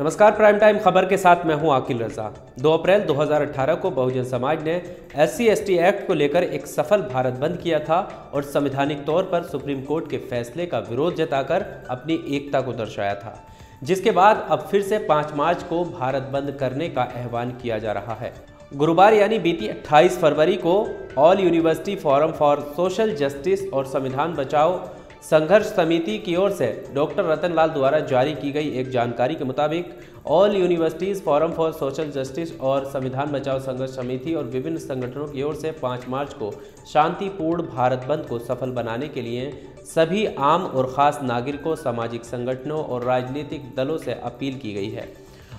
नमस्कार, prime time खबर के साथ मैं हूं आकिल रजा। 2 अप्रैल 2018 को बहुजन समाज ने SC/ST एक्ट को लेकर एक सफल भारत बंद किया था और संवैधानिक तौर पर सुप्रीम कोर्ट के फैसले का विरोध जताकर अपनी एकता को दर्शाया था, जिसके बाद अब फिर से 5 मार्च को भारत बंद करने का आह्वान किया जा रहा है। गुरुवार यानी बीती 28 फरवरी को all university forum for social justice और संविधान बचाओ संघर्ष समिति की ओर से डॉक्टर रतन लाल द्वारा जारी की गई एक जानकारी के मुताबिक all universities forum for social justice और संविधान बचाओ संघर्ष समिति और विभिन्न संगठनों की ओर से 5 मार्च को शांतिपूर्ण भारत बंद को सफल बनाने के लिए सभी आम और ख़ास नागरिकों, सामाजिक संगठनों और राजनीतिक दलों से अपील की गई है।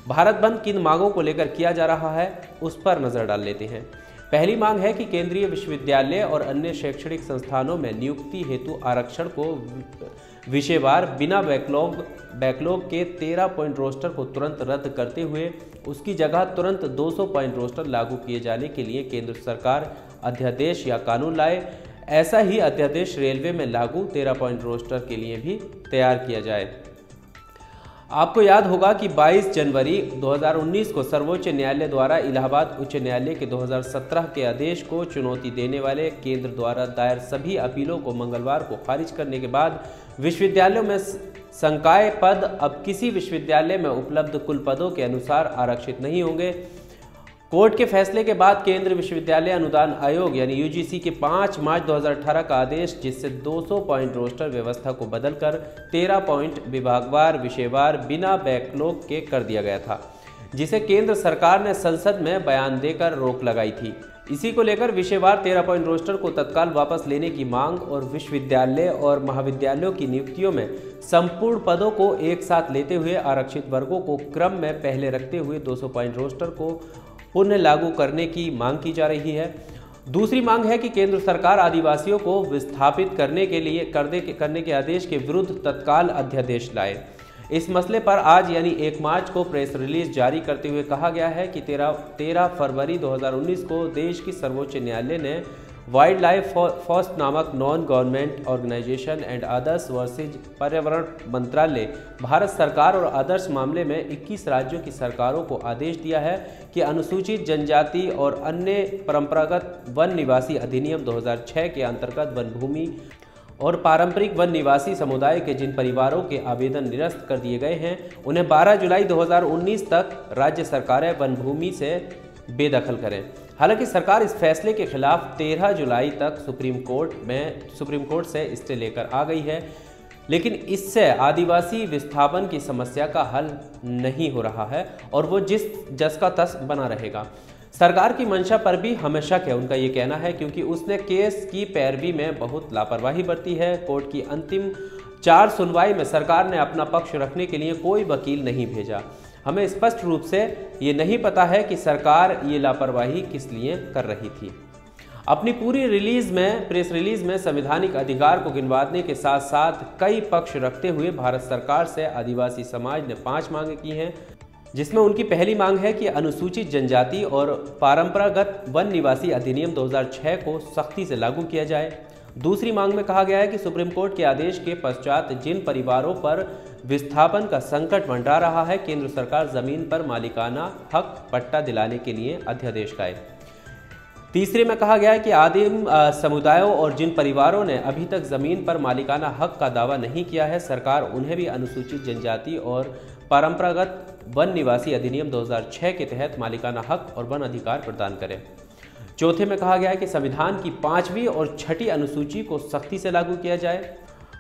भारत बंद किन मांगों को लेकर किया जा रहा है, उस पर नज़र डाल लेते हैं। पहली मांग है कि केंद्रीय विश्वविद्यालय और अन्य शैक्षणिक संस्थानों में नियुक्ति हेतु आरक्षण को विषयवार बिना बैकलॉग के 13 पॉइंट रोस्टर को तुरंत रद्द करते हुए उसकी जगह तुरंत 200 पॉइंट रोस्टर लागू किए जाने के लिए केंद्र सरकार अध्यादेश या कानून लाए। ऐसा ही अध्यादेश रेलवे में लागू 13 पॉइंट रोस्टर के लिए भी तैयार किया जाए। आपको याद होगा कि 22 जनवरी 2019 को सर्वोच्च न्यायालय द्वारा इलाहाबाद उच्च न्यायालय के 2017 के आदेश को चुनौती देने वाले केंद्र द्वारा दायर सभी अपीलों को मंगलवार को खारिज करने के बाद विश्वविद्यालयों में संकाय पद अब किसी विश्वविद्यालय में उपलब्ध कुल पदों के अनुसार आरक्षित नहीं होंगे। कोर्ट के फैसले के बाद केंद्रीय विश्वविद्यालय अनुदान आयोग यानी UGC के 5 मार्च 2018 का आदेश, जिससे 200 पॉइंट रोस्टर व्यवस्था को बदलकर 13 पॉइंट विभागवार विषयवार बिना बैकलॉग के कर दिया गया था, जिसे केंद्र सरकार ने संसद में बयान देकर रोक लगाई थी। इसी को लेकर विषयवार 13 पॉइंट रोस्टर को तत्काल वापस लेने की मांग और विश्वविद्यालय और महाविद्यालयों की नियुक्तियों में संपूर्ण पदों को एक साथ लेते हुए आरक्षित वर्गों को क्रम में पहले रखते हुए 200 पॉइंट रोस्टर को पुनः लागू करने की मांग की जा रही है। दूसरी मांग है कि केंद्र सरकार आदिवासियों को विस्थापित करने के आदेश के विरुद्ध तत्काल अध्यादेश लाए। इस मसले पर आज यानी 1 मार्च को प्रेस रिलीज जारी करते हुए कहा गया है कि 13 फरवरी 2019 को देश की सर्वोच्च न्यायालय ने वाइल्ड लाइफ फर्स्ट नामक non government organization and others versus पर्यावरण मंत्रालय, भारत सरकार और आदर्श मामले में 21 राज्यों की सरकारों को आदेश दिया है कि अनुसूचित जनजाति और अन्य परंपरागत वन निवासी अधिनियम 2006 के अंतर्गत वन भूमि और पारंपरिक वन निवासी समुदाय के जिन परिवारों के आवेदन निरस्त कर दिए गए हैं, उन्हें 12 जुलाई 2019 तक राज्य सरकारें वन भूमि से बेदखल करें। हालांकि सरकार इस फैसले के खिलाफ 13 जुलाई तक सुप्रीम कोर्ट से स्टे लेकर आ गई है, लेकिन इससे आदिवासी विस्थापन की समस्या का हल नहीं हो रहा है और वो जस का तस बना रहेगा। सरकार की मंशा पर भी हमें शक है, उनका ये कहना है, क्योंकि उसने केस की पैरवी में बहुत लापरवाही बरती है। कोर्ट की अंतिम 4 सुनवाई में सरकार ने अपना पक्ष रखने के लिए कोई वकील नहीं भेजा। हमें स्पष्ट रूप से ये नहीं पता है कि सरकार ये लापरवाही किस लिए कर रही थी। अपनी पूरी प्रेस रिलीज में संवैधानिक अधिकार को गिनवाने के साथ साथ कई पक्ष रखते हुए भारत सरकार से आदिवासी समाज ने 5 मांगें की हैं, जिसमें उनकी पहली मांग है कि अनुसूचित जनजाति और परंपरागत वन निवासी अधिनियम 2006 को सख्ती से लागू किया जाए। दूसरी मांग में कहा गया है कि सुप्रीम कोर्ट के आदेश के पश्चात जिन परिवारों पर विस्थापन का संकट मंडरा रहा है, केंद्र सरकार जमीन पर मालिकाना हक पट्टा दिलाने के लिए अध्यादेश लाए। तीसरे में कहा गया है कि आदिम समुदायों और जिन परिवारों ने अभी तक जमीन पर मालिकाना हक का दावा नहीं किया है, सरकार उन्हें भी अनुसूचित जनजाति और परंपरागत वन निवासी अधिनियम 2006 के तहत मालिकाना हक और वन अधिकार प्रदान करे। चौथे में कहा गया है कि संविधान की 5वीं और 6ठी अनुसूची को सख्ती से लागू किया जाए।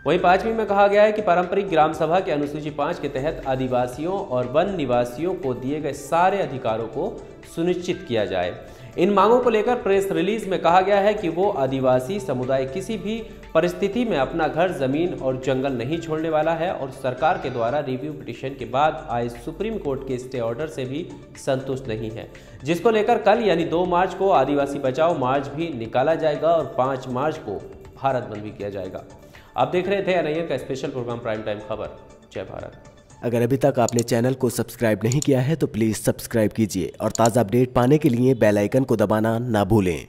वहीं 5वीं में कहा गया है कि पारंपरिक ग्राम सभा के अनुसूची 5 के तहत आदिवासियों और वन निवासियों को दिए गए सारे अधिकारों को सुनिश्चित किया जाए। इन मांगों को लेकर प्रेस रिलीज में कहा गया है कि वो आदिवासी समुदाय किसी भी परिस्थिति में अपना घर, जमीन और जंगल नहीं छोड़ने वाला है और सरकार के द्वारा रिव्यू पिटीशन के बाद आए सुप्रीम कोर्ट के स्टे ऑर्डर से भी संतुष्ट नहीं है, जिसको लेकर कल यानी 2 मार्च को आदिवासी बचाओ मार्च भी निकाला जाएगा और 5 मार्च को भारत बंद भी किया जाएगा। आप देख रहे थे NIR का स्पेशल प्रोग्राम प्राइम टाइम खबर। जय भारत। अगर अभी तक आपने चैनल को सब्सक्राइब नहीं किया है तो प्लीज़ सब्सक्राइब कीजिए और ताज़ा अपडेट पाने के लिए बेल आइकन को दबाना ना भूलें।